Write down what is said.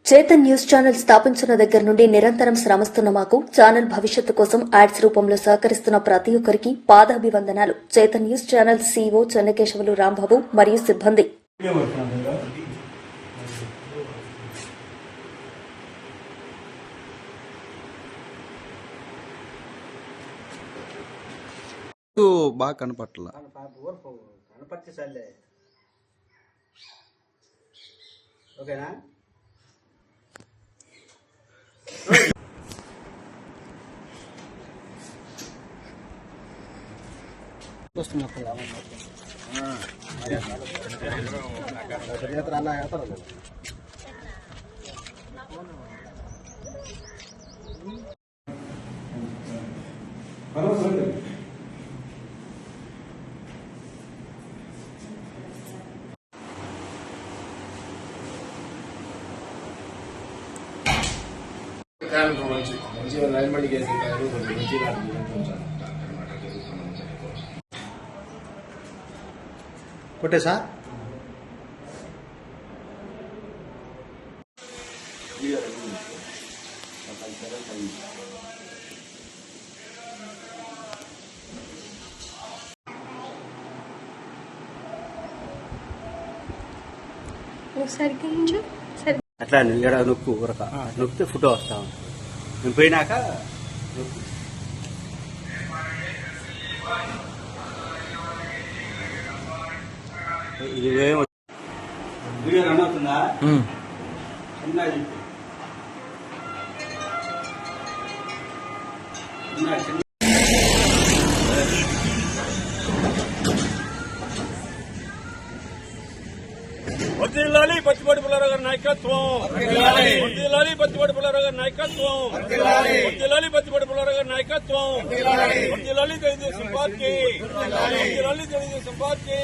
Chetan news channel స్థాపించిన దగ్గర నుండి నిరంతరం శ్రమిస్తున్న మాకు ఛానల్ భవిష్యత్తు కోసం యాడ్స్ రూపంలో సహకరిస్తున్న ప్రతి ఒక్కరికి పాదాభివందనాలు. Chetan news channel CEO Chennakesavulu Rambabu మరియు సిబ్బంది. బాగా కనపట్ల ఓకేనా. మంచిగా రైలు మండికి వేసేటారు మంచిగా కొట్టేసా అట్లా ఇక్కడ నొక్కు ఉరక నొక్కితే ఫోటో వస్తా నేను పోయినాక ఇది వీడియో రన్ అవుతుందా? వర్ధిల్లాలి పచ్చిపాటి పుల్లారావు గారి నాయకత్వం. వర్ధిల్లాలి పచ్చిపాటి పుల్లారావు గారి నాయకత్వం. వర్ధిల్లాలి పచ్చిపాటి పుల్లారావు గారి నాయకత్వం. వర్ధిల్లాలి తెలుగుదేశం పార్టీ. వర్ధిల్లాలి తెలుగుదేశం పార్టీ.